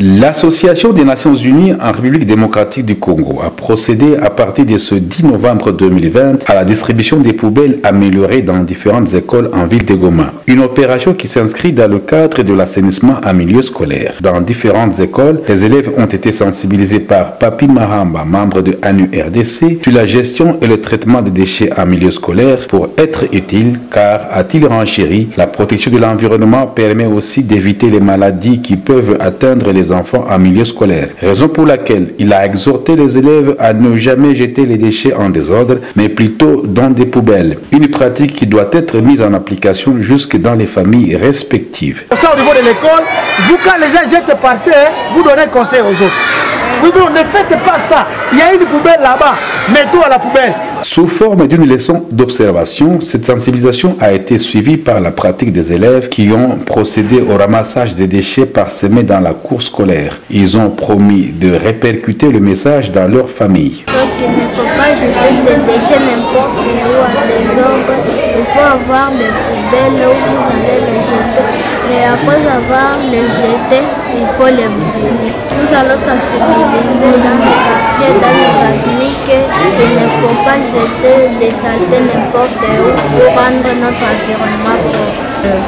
L'Association des Nations Unies en République démocratique du Congo a procédé à partir de ce 10 novembre 2020 à la distribution des poubelles améliorées dans différentes écoles en ville de Goma. Une opération qui s'inscrit dans le cadre de l'assainissement en milieu scolaire. Dans différentes écoles, les élèves ont été sensibilisés par Papi Mahamba, membre de ANU-RDC, sur la gestion et le traitement des déchets en milieu scolaire pour être utile car, a-t-il renchéri, la protection de l'environnement permet aussi d'éviter les maladies qui peuvent atteindre les enfants en milieu scolaire. Raison pour laquelle il a exhorté les élèves à ne jamais jeter les déchets en désordre, mais plutôt dans des poubelles. Une pratique qui doit être mise en application jusque dans les familles respectives. Au niveau de l'école, vous quand les gens jettent par terre, vous donnez conseil aux autres. Oui, non, ne faites pas ça. Il y a une poubelle là-bas. Mets-toi à la poubelle. Sous forme d'une leçon d'observation, cette sensibilisation a été suivie par la pratique des élèves qui ont procédé au ramassage des déchets parsemés dans la cour scolaire. Ils ont promis de répercuter le message dans leur famille. Il ne faut pas jeter des déchets n'importe où à des ordres. Il faut avoir des poubelles où vous allez les jeter. Et après avoir les jetés, il faut les brûler. Nous allons sensibiliser dans les quartiers, dans les familles qu'il ne faut pas jeter des saletés n'importe où pour rendre notre environnement propre.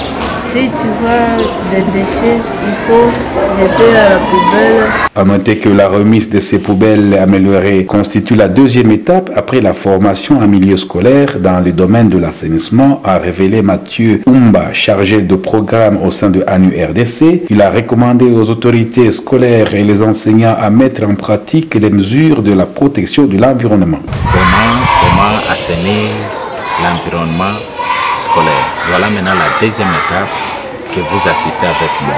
Si tu vois des déchets, il faut jeter à la poubelle. À noter que la remise de ces poubelles améliorées constitue la deuxième étape après la formation en milieu scolaire dans le domaine de l'assainissement, a révélé Mathieu Umba, chargé de programme au sein de ANU-RDC. Il a recommandé aux autorités scolaires et les enseignants à mettre en pratique les mesures de la protection de l'environnement. Comment assainir l'environnement scolaire. Voilà maintenant la deuxième étape que vous assistez avec moi.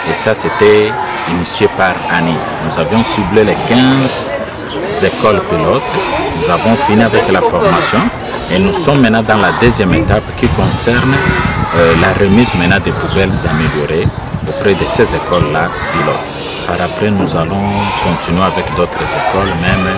Et ça, c'était initié par Annie. Nous avions ciblé les 15 écoles pilotes. Nous avons fini avec la formation et nous sommes maintenant dans la deuxième étape qui concerne la remise maintenant des poubelles améliorées auprès de ces écoles-là pilotes. Par après, nous allons continuer avec d'autres écoles, même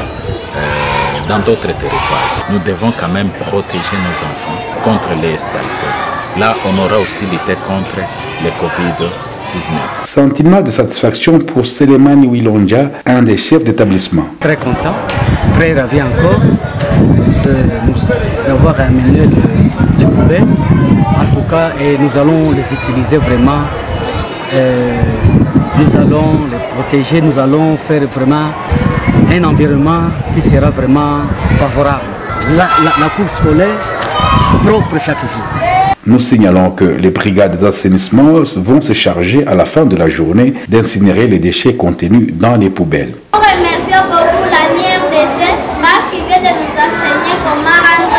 dans d'autres territoires. Nous devons quand même protéger nos enfants contre les saletés. Là, on aura aussi lutté contre le Covid-19. Sentiment de satisfaction pour Selemani Wilonja, un des chefs d'établissement. Très content, très ravi encore de nous avoir amené les poubelles. En tout cas, et nous allons les utiliser vraiment. Nous allons les protéger, nous allons faire vraiment un environnement qui sera vraiment favorable. La cour scolaire propre chaque jour. Nous signalons que les brigades d'assainissement vont se charger à la fin de la journée d'incinérer les déchets contenus dans les poubelles. Nous remercions beaucoup l'ANU-RDC parce qu'il vient de nous enseigner comment rendre